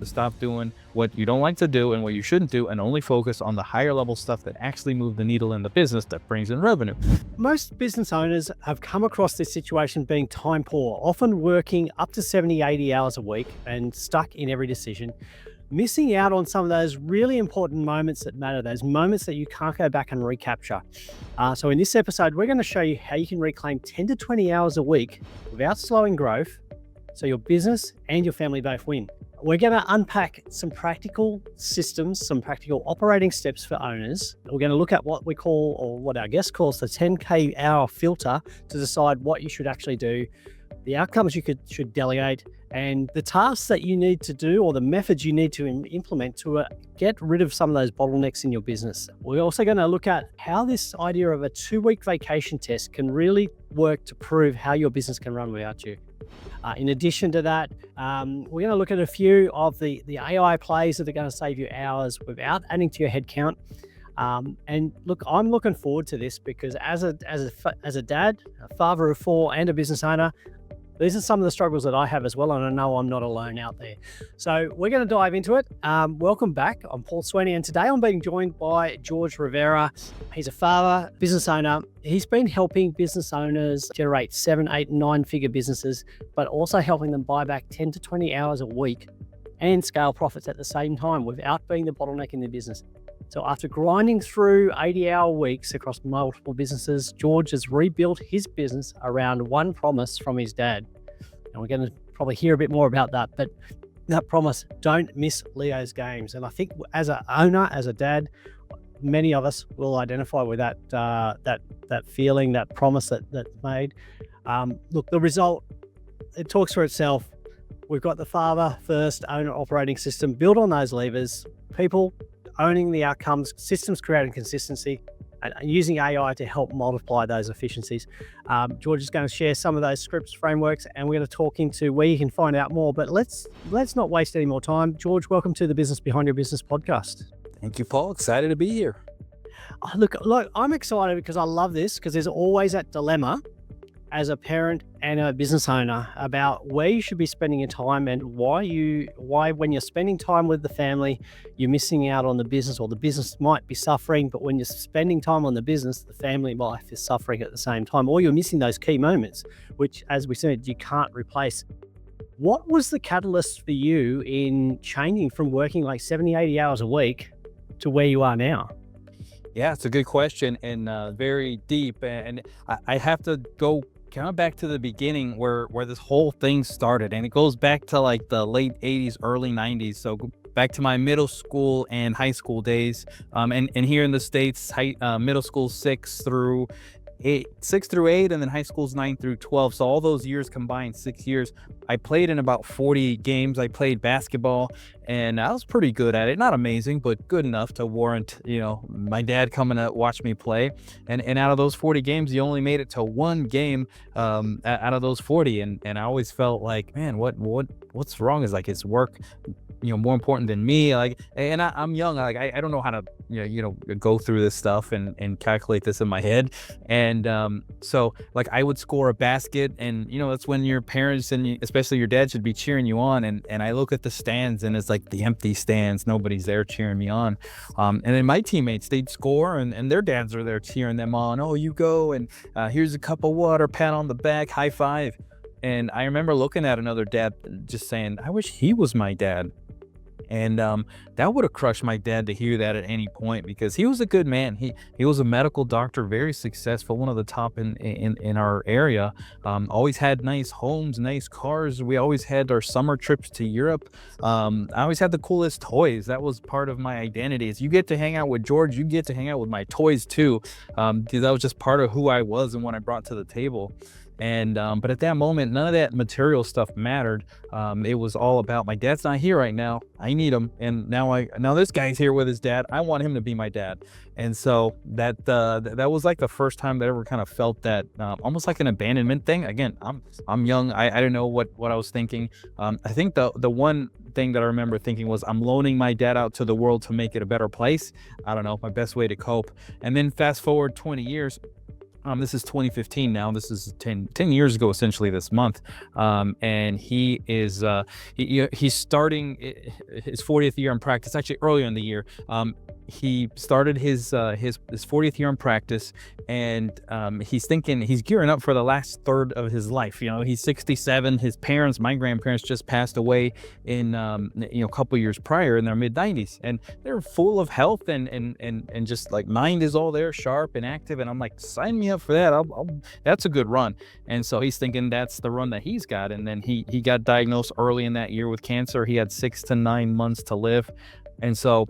to stop doing what you don't like to do and what you shouldn't do, and only focus on the higher level stuff that actually move the needle in the business that brings in revenue. Most business owners have come across this situation being time poor, often working up to 70, 80 hours a week and stuck in every decision, missing out on some of those really important moments that matter, those moments that you can't go back and recapture. So in this episode, we're going to show you how you can reclaim 10 to 20 hours a week without slowing growth, so your business and your family both win. We're going to unpack some practical systems, some practical operating steps for owners. We're going to look at what we call, or what our guest calls, the 10K hour filter to decide what you should actually do, the outcomes you should delegate, and the tasks that you need to do or the methods you need to implement to get rid of some of those bottlenecks in your business. We're also going to look at how this idea of a 2-week vacation test can really work to prove how your business can run without you. In addition to that, we're going to look at a few of the AI plays that are going to save you hours without adding to your headcount. And look, I'm looking forward to this because as a dad, a father of 4, and a business owner, these are some of the struggles that I have as well, and I know I'm not alone out there. So we're going to dive into it. Welcome back. I'm Paul Sweeney, and today I'm being joined by George Rivera. He's a father, business owner. He's been helping business owners generate 7, 8, 9-figure businesses, but also helping them buy back 10 to 20 hours a week and scale profits at the same time without being the bottleneck in their business. So after grinding through 80-hour weeks across multiple businesses, George has rebuilt his business around one promise from his dad. And we're going to probably hear a bit more about that, but that promise: don't miss Leo's games. And I think as an owner, as a dad, many of us will identify with that feeling, that promise that's made. Look, the result, it talks for itself. We've got the father first owner operating system built on those levers, people owning the outcomes, systems creating consistency, and using AI to help multiply those efficiencies. George is going to share some of those scripts, frameworks, and we're going to talk into where you can find out more. But let's not waste any more time. George, welcome to the Business Behind Your Business podcast. Thank you, Paul. Excited to be here. Look, I'm excited because I love this, because there's always that dilemma as a parent and a business owner about where you should be spending your time and why when you're spending time with the family, you're missing out on the business, or the business might be suffering, but when you're spending time on the business, the family life is suffering at the same time, or you're missing those key moments, which, as we said, you can't replace. What was the catalyst for you in changing from working like 70, 80 hours a week to where you are now? Yeah, it's a good question, and very deep. And I have to go kind of back to the beginning where this whole thing started, and it goes back to like the late 80s, early 90s. So back to my middle school and high school days. And here in the States, middle school 6 through 8, and then high school's 9 through 12. So all those years combined, 6 years, I played in about 40 games. I played basketball, and I was pretty good at it. Not amazing, but good enough to warrant, my dad coming to watch me play. And out of those 40 games, you only made it to one game out of those 40. And I always felt like, man, what's wrong? Is like, it's work more important than me. Like, and I'm young. Like, I don't know how to go through this stuff and calculate this in my head. And so like, I would score a basket, and that's when your parents and especially your dad should be cheering you on. And I look at the stands, and it's like the empty stands, nobody's there cheering me on. And then my teammates, they'd score, and their dads are there cheering them on. Oh, you go, and here's a cup of water, pat on the back, high five. And I remember looking at another dad just saying, I wish he was my dad. And that would have crushed my dad to hear that at any point, because he was a good man. He was a medical doctor, very successful, one of the top in our area. Always had nice homes, nice cars. We always had our summer trips to Europe. I always had the coolest toys. That was part of my identity. Is you get to hang out with George, you get to hang out with my toys too, because that was just part of who I was and what I brought to the table. And but at that moment, none of that material stuff mattered. It was all about, my dad's not here right now, I need him. And now this guy's here with his dad, I want him to be my dad. And so that was like the first time that I ever kind of felt that almost like an abandonment thing. Again, I'm young, I didn't know what I was thinking. I think the one thing that I remember thinking was, I'm loaning my dad out to the world to make it a better place. I don't know, my best way to cope. And then fast forward 20 years, This is 2015 now. This is ten years ago, essentially this month. And he is he's starting his 40th year in practice. Actually, earlier in the year, he started his 40th year in practice, and he's thinking he's gearing up for the last third of his life. He's 67. His parents, my grandparents, just passed away in a couple years prior in their mid 90s, and they're full of health and just like mind is all there, sharp and active. And I'm like, sign me up for that. That's a good run. And so he's thinking that's the run that he's got. And then he got diagnosed early in that year with cancer. He had 6 to 9 months to live. And so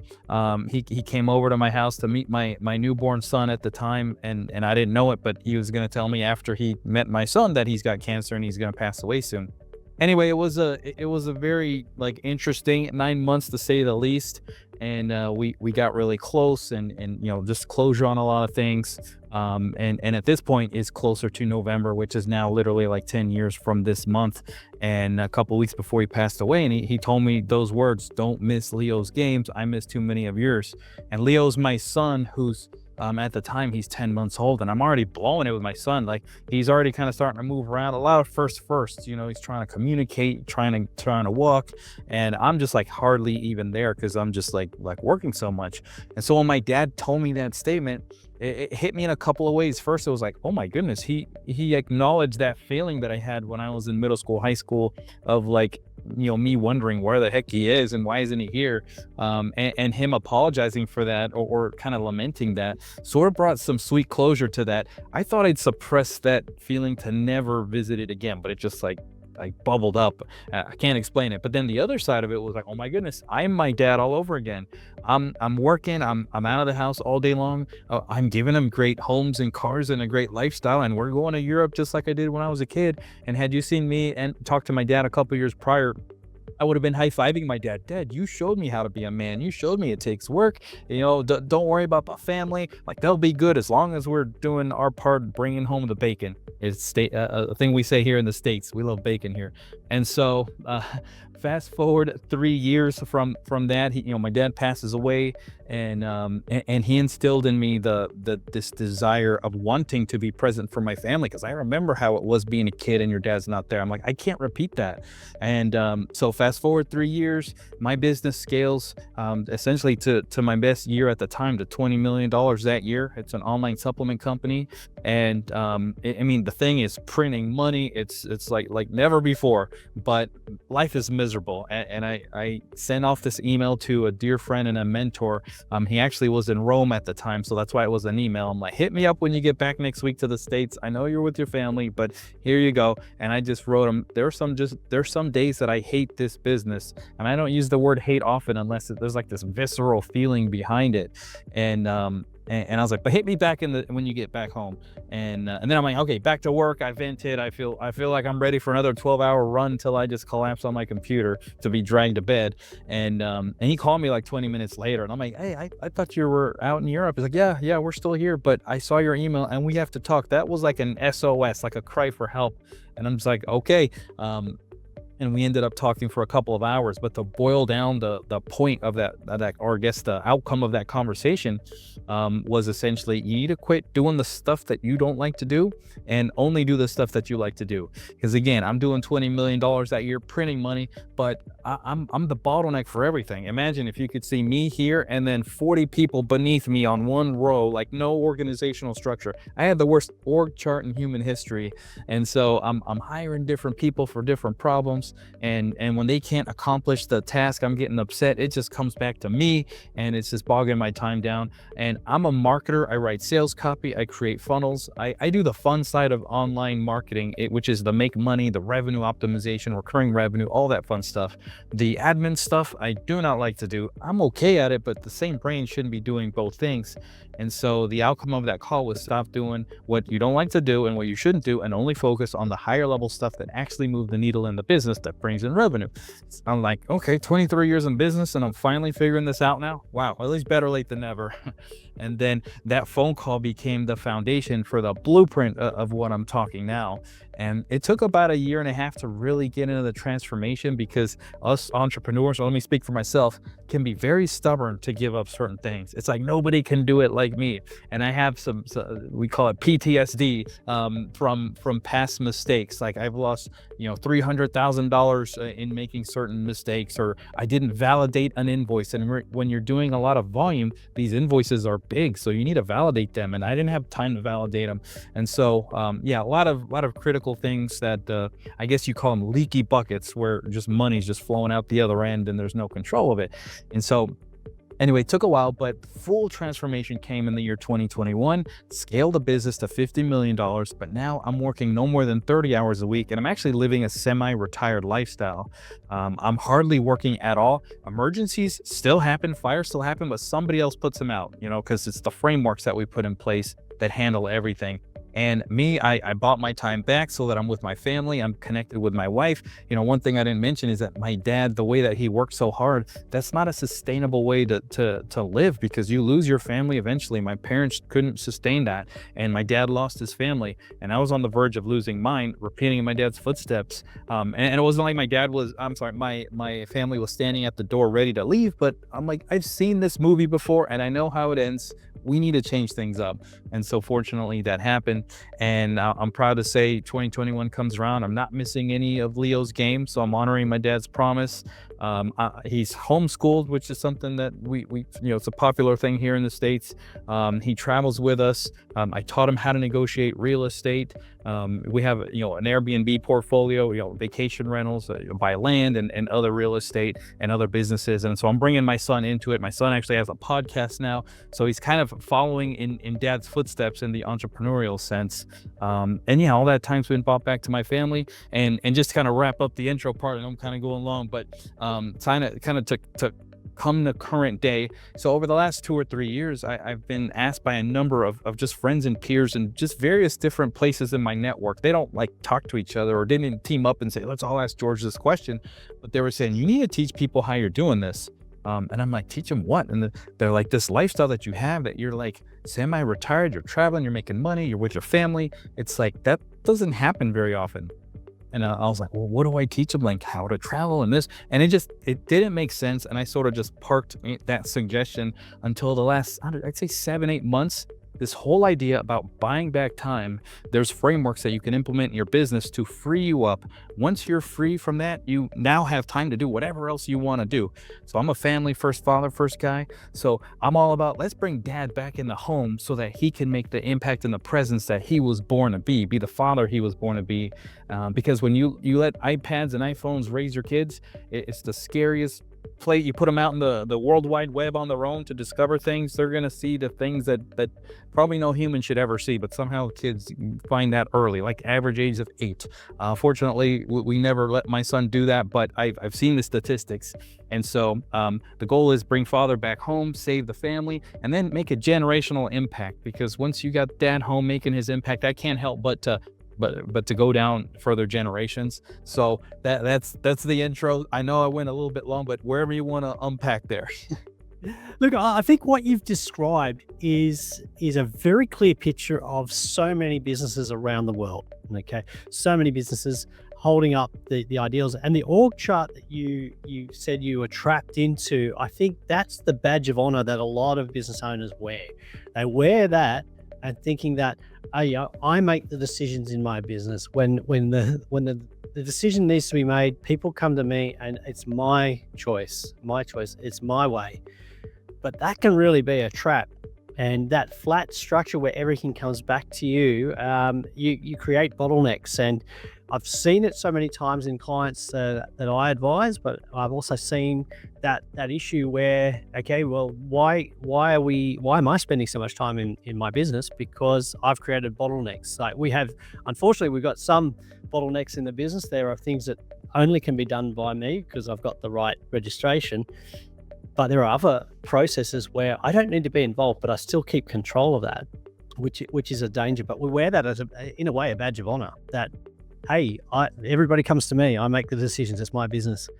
he came over to my house to meet my newborn son at the time, and I didn't know it, but he was going to tell me after he met my son that he's got cancer and he's going to pass away soon. Anyway, it was a very like interesting 9 months to say the least, and we got really close, and just closure on a lot of things. And at this point is closer to November, which is now literally like 10 years from this month, and a couple weeks before he passed away. And he told me those words: "Don't miss Leo's games. I miss too many of yours." And Leo's my son, who's at the time he's 10 months old, and I'm already blowing it with my son. Like, he's already kind of starting to move around, a lot of first, he's trying to communicate, trying to walk, and I'm just like hardly even there because I'm just like working so much. And so when my dad told me that statement, it hit me in a couple of ways. First, it was like, oh my goodness, he acknowledged that feeling that I had when I was in middle school, high school, of like, me wondering where the heck he is and why isn't he here, and him apologizing for that, or kind of lamenting that, sort of brought some sweet closure to that. I thought I'd suppress that feeling to never visit it again, but it just like bubbled up. I can't explain it. But then the other side of it was like, oh my goodness, I'm my dad all over again. I'm working, I'm out of the house all day long. I'm giving him great homes and cars and a great lifestyle, and we're going to Europe just like I did when I was a kid. And had you seen me and talked to my dad a couple years prior, I would have been high-fiving my dad. Dad, you showed me how to be a man. You showed me it takes work. Don't worry about the family. Like, they'll be good as long as we're doing our part, bringing home the bacon. It's a thing we say here in the States. We love bacon here. And so fast forward 3 years from that, my dad passes away, and he instilled in me this desire of wanting to be present for my family, because I remember how it was being a kid and your dad's not there. I'm like, I can't repeat that. And so fast forward 3 years, my business scales essentially to my best year at the time, to $20 million that year. It's an online supplement company, and the thing is printing money. It's like never before, but life is miserable. And I sent off this email to a dear friend and a mentor. He actually was in Rome at the time, so that's why it was an email. I'm like, hit me up when you get back next week to the States. I know you're with your family, but here you go. And I just wrote him, there's some days that I hate this business, and I don't use the word hate often unless there's like this visceral feeling behind it. And I was like, but hit me back when you get back home. And then I'm like, okay, back to work. I vented. I feel like I'm ready for another 12-hour run till I just collapse on my computer to be dragged to bed. And he called me like 20 minutes later, and I'm like, hey, I thought you were out in Europe. He's like, yeah, we're still here, but I saw your email and we have to talk. That was like an SOS, like a cry for help. And I'm just like, okay. And we ended up talking for a couple of hours. But to boil down the point of that, or I guess the outcome of that conversation, was essentially, you need to quit doing the stuff that you don't like to do and only do the stuff that you like to do. Because again, I'm doing $20 million that year, printing money, but I'm the bottleneck for everything. Imagine if you could see me here and then 40 people beneath me on one row, like no organizational structure. I had the worst org chart in human history. And so I'm hiring different people for different problems. And when they can't accomplish the task, I'm getting upset. It just comes back to me, and it's just bogging my time down. And I'm a marketer. I write sales copy. I create funnels. I do the fun side of online marketing, which is the make money, the revenue optimization, recurring revenue, all that fun stuff. The admin stuff, I do not like to do. I'm okay at it, but the same brain shouldn't be doing both things. And so the outcome of that call was stop doing what you don't like to do and what you shouldn't do, and only focus on the higher level stuff that actually move the needle in the business that brings in revenue. I'm like, okay, 23 years in business and I'm finally figuring this out now. Wow, at least better late than never. And then that phone call became the foundation for the blueprint of what I'm talking now. And it took about a year and a half to really get into the transformation, because us entrepreneurs, or let me speak for myself, can be very stubborn to give up certain things. It's like nobody can do it like me. And I have we call it PTSD, from past mistakes. Like I've lost, $300,000 in making certain mistakes, or I didn't validate an invoice. And when you're doing a lot of volume, these invoices are big, so you need to validate them. And I didn't have time to validate them. And so, yeah, a lot of critical things that I guess you call them leaky buckets, where just money's just flowing out the other end and there's no control of it. And so, anyway, it took a while, but full transformation came in the year 2021, scaled the business to $50 million. But now I'm working no more than 30 hours a week, and I'm actually living a semi-retired lifestyle. I'm hardly working at all. Emergencies still happen, fires still happen, but somebody else puts them out, because it's the frameworks that we put in place that handle everything. And me, I bought my time back so that I'm with my family. I'm connected with my wife. One thing I didn't mention is that my dad, the way that he worked so hard, that's not a sustainable way to live, because you lose your family eventually. My parents couldn't sustain that, and my dad lost his family, and I was on the verge of losing mine, repeating in my dad's footsteps. And it wasn't like my family was standing at the door ready to leave, but I'm like, I've seen this movie before and I know how it ends. We need to change things up. And so fortunately that happened. And I'm proud to say 2021 comes around. I'm not missing any of Leo's games. So I'm honoring my dad's promise. He's homeschooled, which is something that we it's a popular thing here in the States. He travels with us. I taught him how to negotiate real estate. We have, an Airbnb portfolio, vacation rentals, buy land and other real estate and other businesses. And so I'm bringing my son into it. My son actually has a podcast now. So he's kind of following in dad's footsteps in the entrepreneurial sense. And yeah, all that time's been brought back to my family. And just to kind of wrap up the intro part, and I'm kind of going long, but kind of to come to current day. So over the last 2 or 3 years, I've been asked by a number of just friends and peers and just various different places in my network. They don't like talk to each other or didn't team up and say, let's all ask George this question. But they were saying, you need to teach people how you're doing this. And I'm like, teach them what? And they're like, this lifestyle that you have, that you're like semi-retired, you're traveling, you're making money, you're with your family. It's like, that doesn't happen very often. And I was like, well, what do I teach them? Like how to travel and this, and it didn't make sense. And I sort of just parked that suggestion until the last, I'd say 7-8 months. This whole idea about buying back time, there's frameworks that you can implement in your business to free you up. Once you're free from that, you now have time to do whatever else you want to do. So I'm a family first, father first guy. So I'm all about, let's bring dad back in the home so that he can make the impact and the presence that he was born to be the father he was born to be. Because when you let iPads and iPhones raise your kids, it's the scariest play. You put them out in the World Wide Web on their own to discover things. They're going to see the things that probably no human should ever see, but somehow kids find that early, like average age of 8. Fortunately, we never let my son do that, but I've seen the statistics. And so the goal is bring father back home, save the family, and then make a generational impact, because once you got dad home making his impact, I can't help but to go down further generations. So that's the intro. I know I went a little bit long, but wherever you want to unpack there. Look, I think what you've described is a very clear picture of so many businesses around the world. Okay, so many businesses holding up the ideals, and the org chart that you said you were trapped into. I think that's the badge of honor that a lot of business owners wear. They wear that and thinking that, oh yeah, I make the decisions in my business. When the decision needs to be made, people come to me and it's my choice, it's my way. But that can really be a trap. And that flat structure where everything comes back to you, you create bottlenecks. And I've seen it so many times in clients that I advise, but I've also seen that issue where, okay, well, why am I spending so much time in my business? Because I've created bottlenecks. Like unfortunately, we've got some bottlenecks in the business. There are things that only can be done by me because I've got the right registration. But there are other processes where I don't need to be involved, but I still keep control of that, which is a danger. But we wear that as in a way, a badge of honor that, hey, everybody comes to me. I make the decisions. It's my business.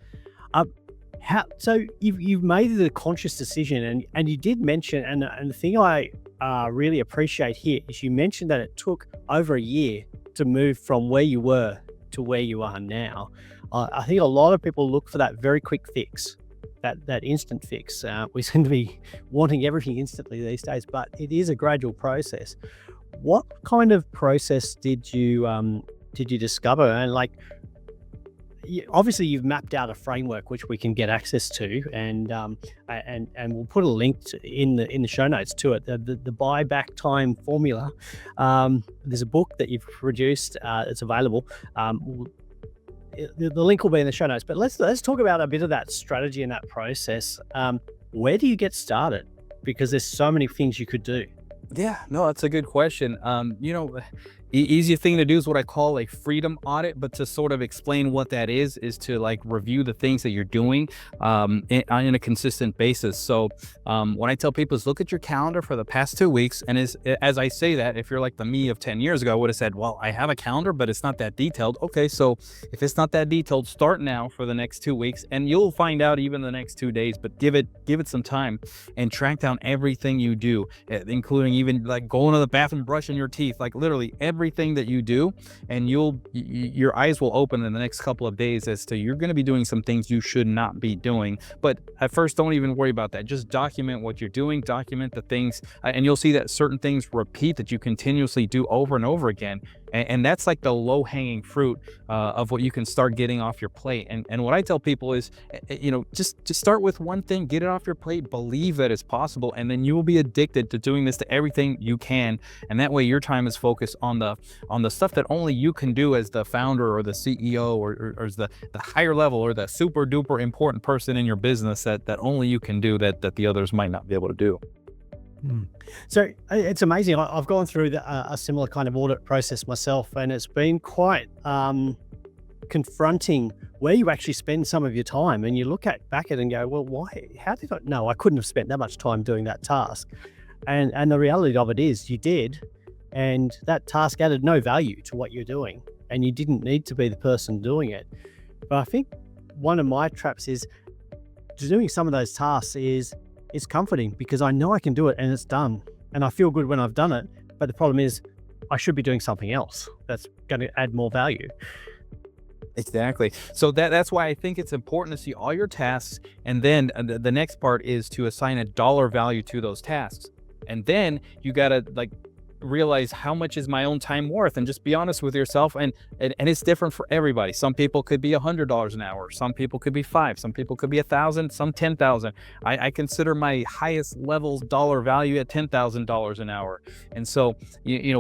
So you've made the conscious decision, and you did mention, and the thing I really appreciate here is you mentioned that it took over a year to move from where you were to where you are now, I think a lot of people look for that very quick fix, that instant fix. We seem to be wanting everything instantly these days, but it is a gradual process. What kind of process did you discover? And like, obviously you've mapped out a framework which we can get access to, and we'll put a link in the show notes to it. The buyback time formula. There's a book that you've produced. It's available. The link will be in the show notes. But let's talk about a bit of that strategy and that process. Where do you get started? Because there's so many things you could do. Yeah, no, that's a good question. Easiest thing to do is what I call a freedom audit, but to sort of explain what that is to like review the things that you're doing in a consistent basis. So what I tell people is look at your calendar for the past 2 weeks. And as I say that, if you're like the me of 10 years ago, I would have said, well, I have a calendar, but it's not that detailed. Okay, so if it's not that detailed, start now for the next 2 weeks, and you'll find out even the next 2 days, but give it some time and track down everything you do, including even like going to the bathroom, brushing your teeth, like literally everything that you do, and your eyes will open in the next couple of days as to you're going to be doing some things you should not be doing. But at first, don't even worry about that. Just document what you're doing, document the things, and you'll see that certain things repeat that you continuously do over and over again. And that's like the low-hanging fruit of what you can start getting off your plate. And what I tell people is, just start with one thing, get it off your plate, believe that it's possible, and then you will be addicted to doing this to everything you can. And that way your time is focused on the stuff that only you can do as the founder or the CEO or as the higher level or the super duper important person in your business that only you can do that the others might not be able to do. So it's amazing. I've gone through a similar kind of audit process myself, and it's been quite confronting where you actually spend some of your time, and you look back at it and go, well, why? How did I know I couldn't have spent that much time doing that task? And the reality of it is you did, and that task added no value to what you're doing, and you didn't need to be the person doing it. But I think one of my traps is doing some of those tasks it's comforting because I know I can do it and it's done, and I feel good when I've done it. But the problem is I should be doing something else that's going to add more value. Exactly. So that's why I think it's important to see all your tasks, and then the next part is to assign a dollar value to those tasks. And then you got to like realize how much is my own time worth, and just be honest with yourself. And it's different for everybody. Some people could be $100 an hour, some people could be $5, some people could be 1,000, some 10,000. I consider my highest level dollar value at $10,000 an hour. And so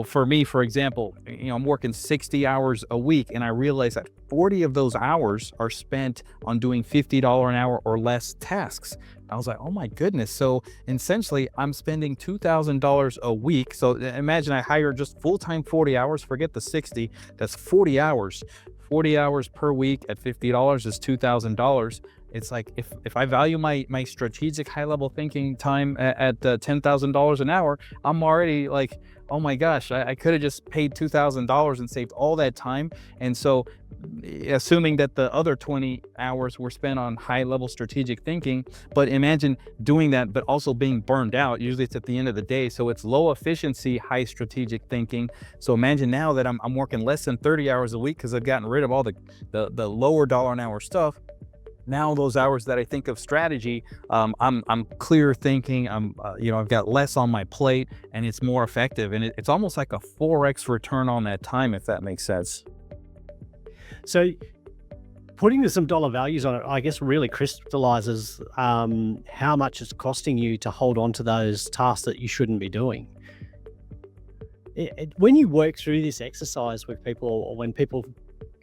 for me, for example, I'm working 60 hours a week, and I realize that 40 of those hours are spent on doing $50 an hour or less tasks. I was like, oh my goodness. So essentially I'm spending $2,000 a week. So imagine I hire just full-time 40 hours, forget the 60, that's 40 hours. 40 hours per week at $50 is $2,000. It's like if I value my strategic high-level thinking time at $10,000 an hour, I'm already like, oh my gosh, I could have just paid $2,000 and saved all that time. And so assuming that the other 20 hours were spent on high-level strategic thinking, but imagine doing that but also being burned out. Usually it's at the end of the day, so it's low efficiency, high strategic thinking. So imagine now that I'm working less than 30 hours a week because I've gotten rid of all the lower dollar an hour stuff. Now those hours that I think of strategy, I'm clear thinking. I've got less on my plate, and it's more effective. And it's almost like a 4x return on that time, if that makes sense. So putting some dollar values on it, I guess, really crystallizes how much it's costing you to hold on to those tasks that you shouldn't be doing. When you work through this exercise with people, or when people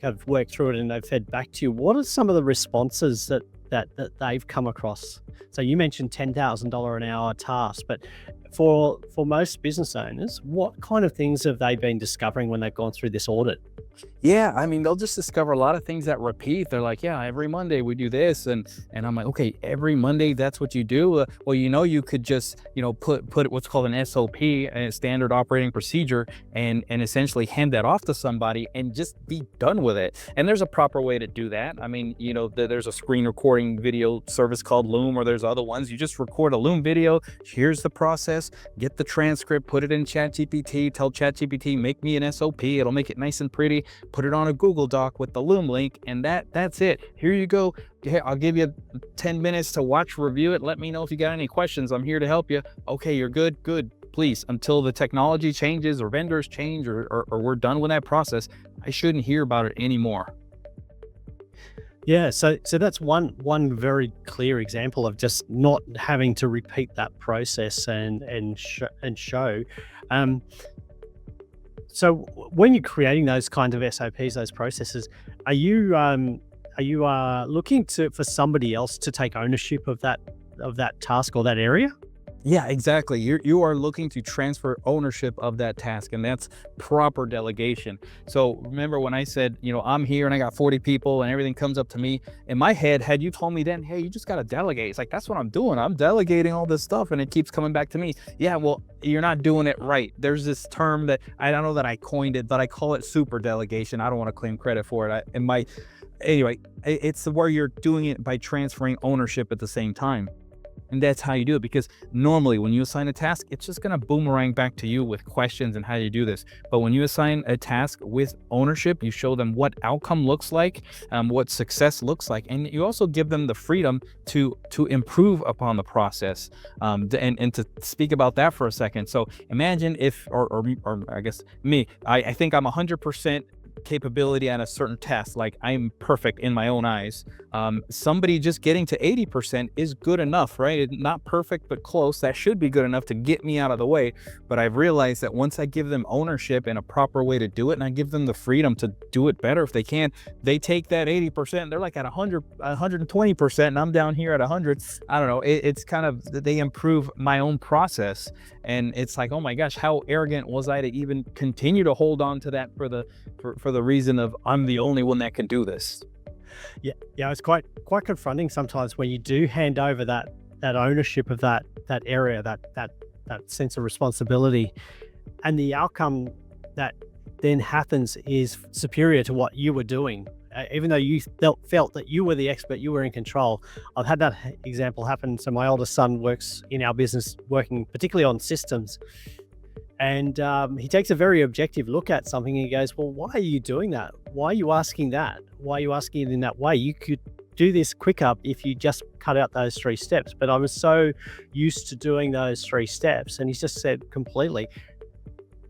have worked through it and they've fed back to you, what are some of the responses that they've come across? So you mentioned $10,000 an hour tasks, but for most business owners, what kind of things have they been discovering when they've gone through this audit? Yeah, I mean, they'll just discover a lot of things that repeat. They're like, yeah, every Monday we do this. And I'm like, okay, every Monday, that's what you do? Well, you could just, put what's called an SOP, a standard operating procedure, and essentially hand that off to somebody and just be done with it. And there's a proper way to do that. I mean, there's a screen recording video service called Loom or there's other ones. You just record a Loom video. Here's the process. Get the transcript, put it in ChatGPT, tell ChatGPT, make me an SOP. It'll make it nice and pretty. Put it on a Google Doc with the Loom link, and that's it. Here you go. Hey, I'll give you 10 minutes to watch, review it. Let me know if you got any questions. I'm here to help you. Okay, you're good. Good. Please, until the technology changes or vendors change or we're done with that process, I shouldn't hear about it anymore. Yeah, so that's one very clear example of just not having to repeat that process and show. Um, so when you're creating those kinds of SOPs, those processes, are you looking for somebody else to take ownership of that task or that area? Yeah, exactly. You are looking to transfer ownership of that task, and that's proper delegation. So remember when I said, I'm here and I got 40 people and everything comes up to me, in my head, had you told me then, hey, you just got to delegate. It's like, that's what I'm doing. I'm delegating all this stuff and it keeps coming back to me. Yeah, well, you're not doing it right. There's this term that I don't know that I coined it, but I call it super delegation. I don't want to claim credit for it. Anyway, it's where you're doing it by transferring ownership at the same time. And that's how you do it, because normally when you assign a task, it's just going to boomerang back to you with questions and how you do this. But when you assign a task with ownership, you show them what outcome looks like, what success looks like, and you also give them the freedom to improve upon the process. And to speak about that for a second. So imagine if, or I guess me, I think I'm 100% capability on a certain task, like I'm perfect in my own eyes. Somebody just getting to 80% is good enough, right? Not perfect, but close. That should be good enough to get me out of the way. But I've realized that once I give them ownership and a proper way to do it, and I give them the freedom to do it better if they can, they take that 80%, they're like at 120%, and I'm down here at 100. I don't know. It's kind of, they improve my own process. And it's like, oh my gosh, how arrogant was I to even continue to hold on to that for the reason of I'm the only one that can do this. Yeah, it's quite confronting sometimes when you do hand over that ownership of that area, that sense of responsibility, and the outcome that then happens is superior to what you were doing. Even though you felt that you were the expert, you were in control. I've had that example happen. So my oldest son works in our business, working particularly on systems. And he takes a very objective look at something and he goes, well, why are you doing that? Why are you asking that? Why are you asking it in that way? You could do this quicker if you just cut out those 3 steps. But I was so used to doing those 3 steps. And he's just said completely,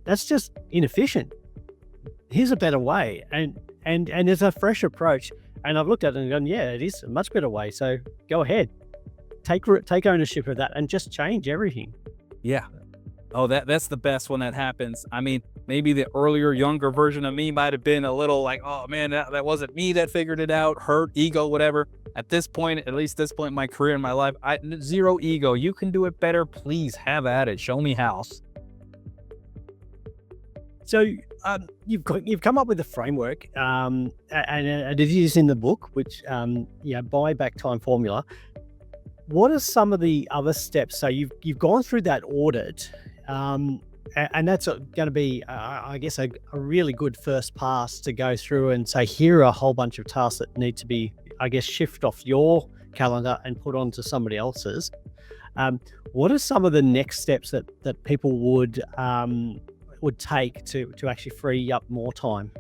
that's just inefficient. Here's a better way. And it's a fresh approach. And I've looked at it and gone, yeah, it is a much better way. So go ahead, take ownership of that and just change everything. Yeah. Oh, that's the best when that happens. I mean, maybe the earlier, younger version of me might have been a little like, oh man, that wasn't me that figured it out, hurt, ego, whatever. At this point, at least this point in my career, in my life, zero ego. You can do it better. Please have at it. Show me how. So you've come up with a framework, and it is in the book, which buyback time formula. What are some of the other steps? So you've gone through that audit, and that's going to be, I guess, a really good first pass to go through and say, here are a whole bunch of tasks that need to be, I guess, shift off your calendar and put onto somebody else's. What are some of the next steps that people would take to actually free up more time?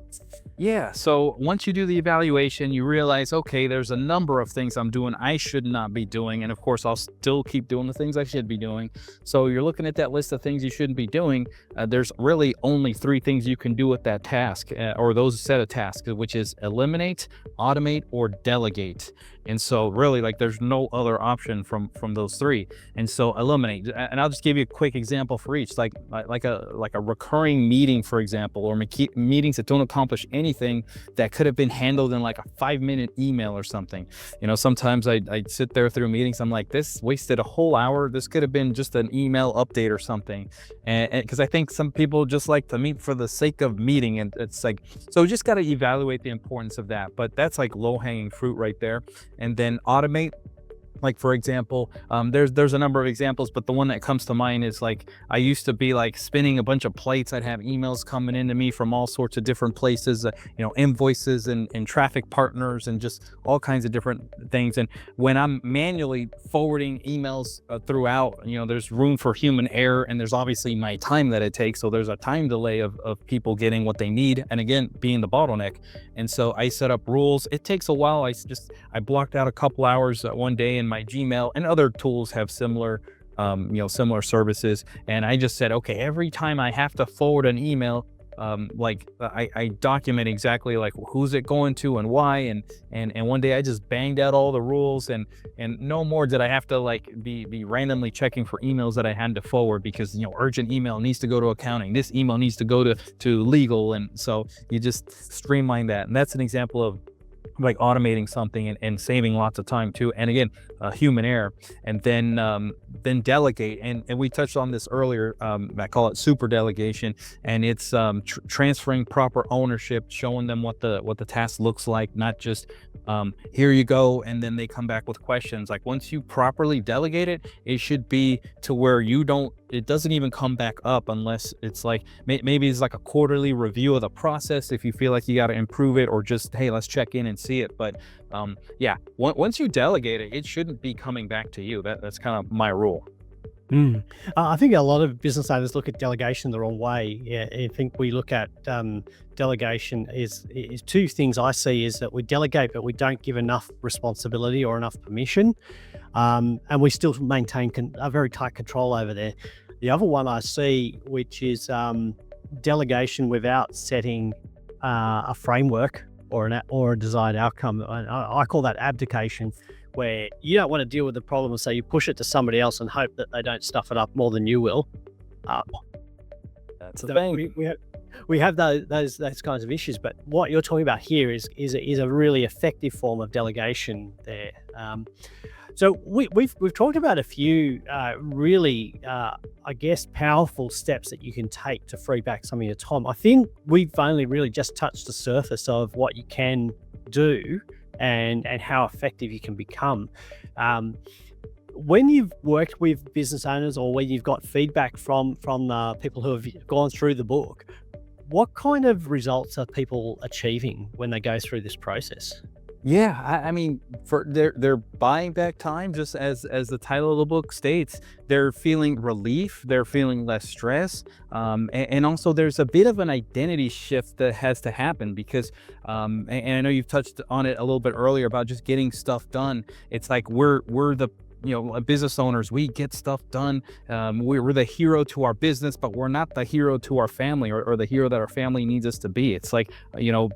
Yeah, so once you do the evaluation, you realize, okay, there's a number of things I'm doing I should not be doing. And of course, I'll still keep doing the things I should be doing. So you're looking at that list of things you shouldn't be doing. There's really only 3 things you can do with that task or those set of tasks, which is eliminate, automate, or delegate. And so really, like, there's no other option from those 3. And so eliminate, and I'll just give you a quick example for each, like a recurring meeting, for example, or meetings that don't accomplish anything that could have been handled in like a 5-minute email or something. Sometimes I sit there through meetings, I'm like, this wasted a whole hour. This could have been just an email update or something. And because I think some people just like to meet for the sake of meeting, and it's like, so just got to evaluate the importance of that. But that's like low-hanging fruit right there. And then automate. Like, for example, there's a number of examples, but the one that comes to mind is like I used to be like spinning a bunch of plates. I'd have emails coming into me from all sorts of different places, invoices and traffic partners and just all kinds of different things. And when I'm manually forwarding emails throughout, there's room for human error, and there's obviously my time that it takes. So there's a time delay of people getting what they need, and again, being the bottleneck. And so I set up rules. It takes a while. I blocked out a couple hours one day in my Gmail, and other tools have similar similar services. And I just said, okay, every time I have to forward an email, I document exactly like who's it going to and why. And one day I just banged out all the rules, and no more did I have to like be randomly checking for emails that I had to forward, because urgent email needs to go to accounting, this email needs to go to legal. And so you just streamline that. And that's an example of like automating something and saving lots of time too. And again, human error. And then delegate. And we touched on this earlier. I call it super delegation, and it's transferring proper ownership, showing them what the task looks like, not just here you go, and then they come back with questions. Like, once you properly delegate it, it should be to where it doesn't even come back up unless it's like maybe it's like a quarterly review of the process if you feel like you got to improve it, or just, hey, let's check in and see it. But once you delegate it, it shouldn't be coming back to you. That's kind of my rule. I think a lot of business owners look at delegation the wrong way. Yeah, I think we look at delegation is two things I see is that we delegate, but we don't give enough responsibility or enough permission, and we still maintain a very tight control over there. The other one I see, which is delegation without setting a framework or a desired outcome. I call that abdication, where you don't want to deal with the problem, so you push it to somebody else and hope that they don't stuff it up more than you will. That's the thing. We have those kinds of issues, but what you're talking about here is a really effective form of delegation there. So we've talked about a few really, I guess, powerful steps that you can take to free back some of your time. I think we've only really just touched the surface of what you can do and how effective you can become. When you've worked with business owners, or when you've got feedback from people who have gone through the book, what kind of results are people achieving when they go through this process? Yeah, I mean, for they're buying back time, just as the title of the book states. They're feeling relief, they're feeling less stress, and also there's a bit of an identity shift that has to happen, because and I know you've touched on it a little bit earlier about just getting stuff done. It's like we're the business owners, we get stuff done. We're the hero to our business, but we're not the hero to our family, or the hero that our family needs us to be. It's like,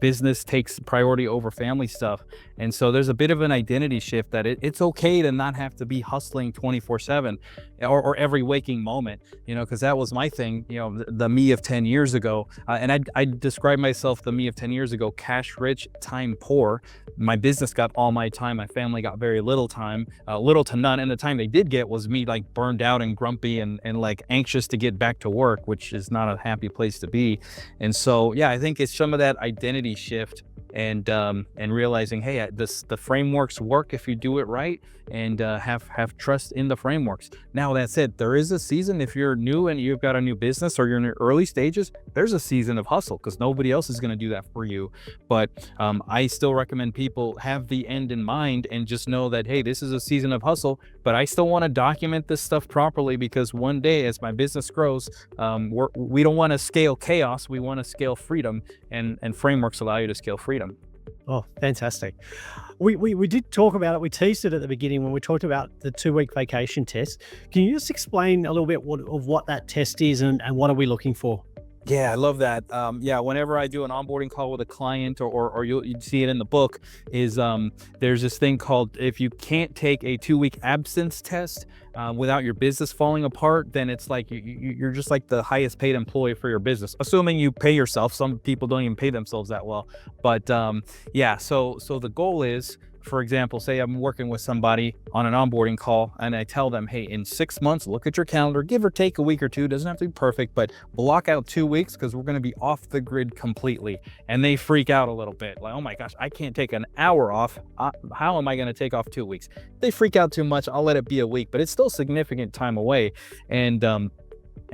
business takes priority over family stuff. And so there's a bit of an identity shift that it's okay to not have to be hustling 24/7 or every waking moment, because that was my thing, the me of 10 years ago. And I describe myself, the me of 10 years ago, cash rich, time poor. My business got all my time. My family got very little time, little to none. And the time they did get was me like burned out and grumpy and like anxious to get back to work, which is not a happy place to be. And so, yeah, I think it's some of that identity shift and realizing, hey, the frameworks work if you do it right, and have trust in the frameworks. Now, that said, there is a season, if you're new and you've got a new business or you're in your early stages, there's a season of hustle, because nobody else is going to do that for you. But I still recommend people have the end in mind and just know that, hey, this is a season of hustle, but I still want to document this stuff properly, because one day as my business grows, we don't want to scale chaos, we want to scale freedom, and frameworks allow you to scale freedom. Oh, fantastic. We did talk about it. We teased it at the beginning when we talked about the 2-week vacation test. Can you just explain a little bit of what that test is and what are we looking for? Yeah, I love that. Whenever I do an onboarding call with a client, or you'd see it in the book, is there's this thing called, if you can't take a 2-week absence test without your business falling apart, then it's like you're just like the highest paid employee for your business, assuming you pay yourself. Some people don't even pay themselves that well. But so the goal is for example, say I'm working with somebody on an onboarding call and I tell them, hey, in 6 months, look at your calendar, give or take a week or two, doesn't have to be perfect, but block out 2 weeks because we're going to be off the grid completely. And they freak out a little bit like, oh my gosh, I can't take an hour off. How am I going to take off 2 weeks? They freak out too much. I'll let it be a week, but it's still significant time away. And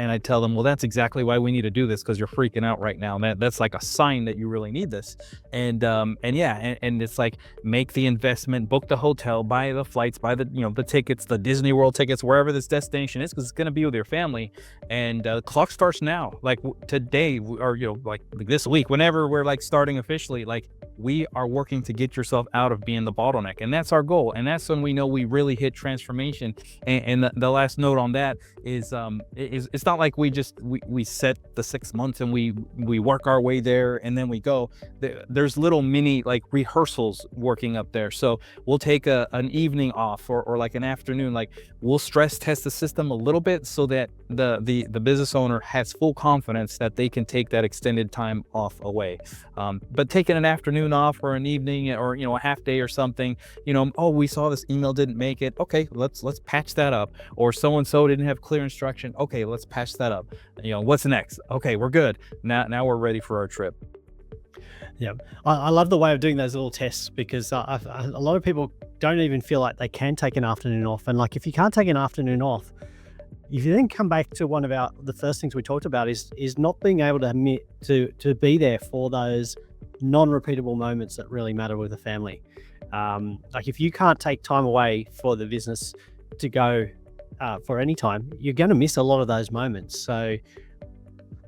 I tell them, well, that's exactly why we need to do this, because you're freaking out right now. And that's like a sign that you really need this. And it's like, make the investment, book the hotel, buy the flights, buy the, the tickets, the Disney World tickets, wherever this destination is, because it's going to be with your family. And the clock starts now, like today, or, like this week, whenever we're like starting officially, like we are working to get yourself out of being the bottleneck. And that's our goal. And that's when we know we really hit transformation. And the last note on that is it's not like we set the 6 months and we work our way there and then we go. There's little mini like rehearsals working up there. So we'll take an evening off or like an afternoon, like we'll stress test the system a little bit so that the business owner has full confidence that they can take that extended time off away. But taking an afternoon off or an evening or a half day or something, oh, we saw this email didn't make it, okay, let's patch that up. Or so and so didn't have clear instruction, okay, let's patch that up. What's next? Okay, we're good. Now we're ready for our trip. Yeah, I love the way of doing those little tests, because a lot of people don't even feel like they can take an afternoon off. And like, if you can't take an afternoon off, if you then come back to one of the first things we talked about is not being able to admit to be there for those non-repeatable moments that really matter with the family. Like if you can't take time away for the business to go for any time, you're going to miss a lot of those moments. So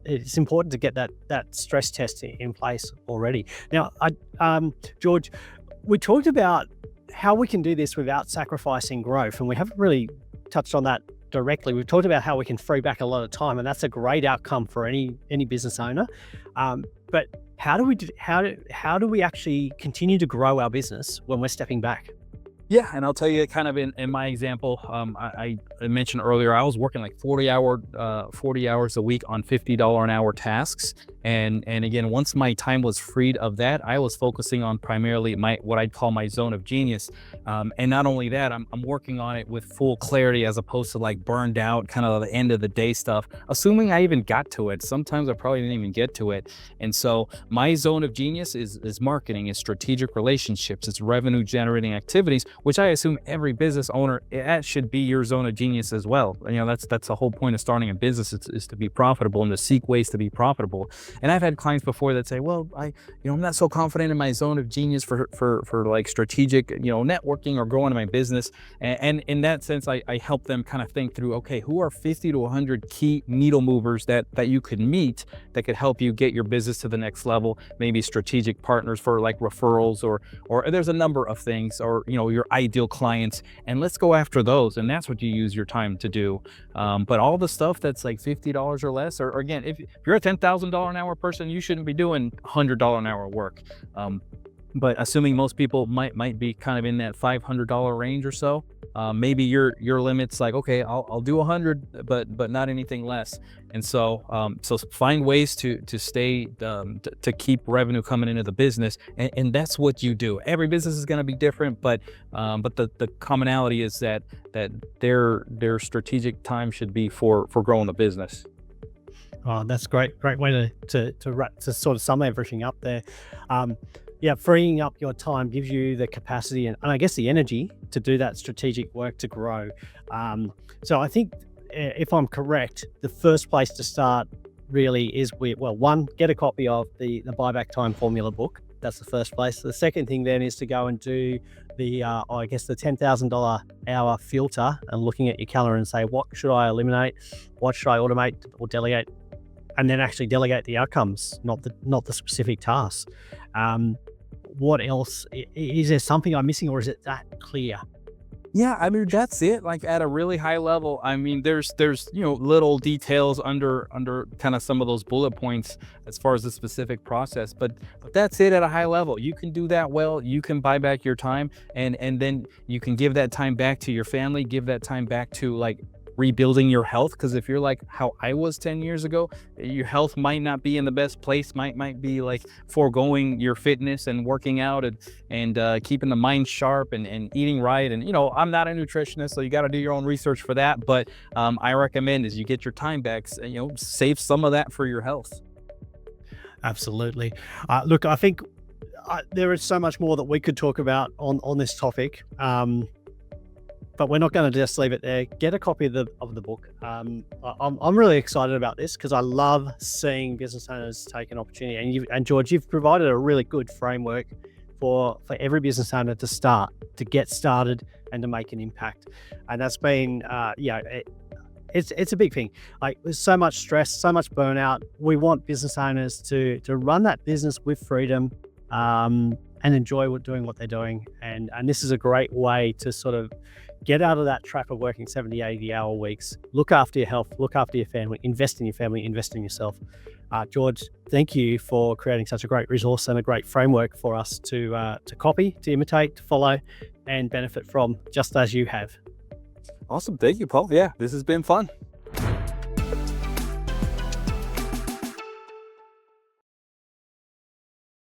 it's important to get that stress test in place already. Now, George, we talked about how we can do this without sacrificing growth, and we haven't really touched on that directly. We've talked about how we can free back a lot of time, and that's a great outcome for any business owner. But how do we actually continue to grow our business when we're stepping back? Yeah, and I'll tell you kind of in my example, I mentioned earlier, I was working like 40 hours a week on $50 an hour tasks. And again, once my time was freed of that, I was focusing on primarily what I'd call my zone of genius. And not only that, I'm working on it with full clarity as opposed to like burned out, kind of the end of the day stuff, assuming I even got to it. Sometimes I probably didn't even get to it. And so my zone of genius is marketing, is strategic relationships, it's revenue generating activities, which I assume every business owner, that should be your zone of genius as well. That's the whole point of starting a business, is to be profitable and to seek ways to be profitable. And I've had clients before that say, well, I'm not so confident in my zone of genius for like strategic, networking or growing my business. And in that sense, I help them kind of think through, okay, who are 50 to 100 key needle movers that you could meet that could help you get your business to the next level, maybe strategic partners for like referrals or there's a number of things, or, your ideal clients, and let's go after those. And that's what you use your time to do. But all the stuff that's like $50 or less, or again, if you're a $10,000 an hour person, you shouldn't be doing $100 an hour work. But assuming most people might be kind of in that $500 range or so, maybe your limit's like, okay, I'll do 100, but not anything less. And so find ways to stay to keep revenue coming into the business, and that's what you do. Every business is going to be different, but the commonality is that their strategic time should be for growing the business. Oh, that's great way to sort of sum everything up there. Yeah, freeing up your time gives you the capacity and I guess the energy to do that strategic work to grow. So I think, if I'm correct, the first place to start really is one, get a copy of the buyback time formula book. That's the first place. The second thing then is to go and do the $10,000 hour filter and looking at your calendar and say, what should I eliminate? What should I automate or delegate? And then actually delegate the outcomes, not the specific tasks. What else? Is there something I'm missing, or is it that clear? Yeah, I mean, that's it. Like at a really high level, I mean, there's little details under kind of some of those bullet points as far as the specific process, but that's it at a high level. You can do that well. You can buy back your time, and then you can give that time back to your family, give that time back to like rebuilding your health. Because if you're like how I was 10 years ago, your health might not be in the best place, might be like foregoing your fitness and working out and keeping the mind sharp and eating right. And I'm not a nutritionist, so you got to do your own research for that. But I recommend as you get your time back, save some of that for your health. Absolutely. Look, I think there is so much more that we could talk about on this topic, but we're not going to just leave it there. Get a copy of the book. I'm really excited about this because I love seeing business owners take an opportunity. And George, you've provided a really good framework for every business owner to get started, and to make an impact. And that's been, it's a big thing. Like, there's so much stress, so much burnout. We want business owners to run that business with freedom, and enjoy doing what they're doing. And this is a great way to sort of get out of that trap of working 70, 80-hour weeks. Look after your health, look after your family, invest in your family, invest in yourself. George, thank you for creating such a great resource and a great framework for us to copy, to imitate, to follow, and benefit from, just as you have. Awesome. Thank you, Paul. Yeah, this has been fun.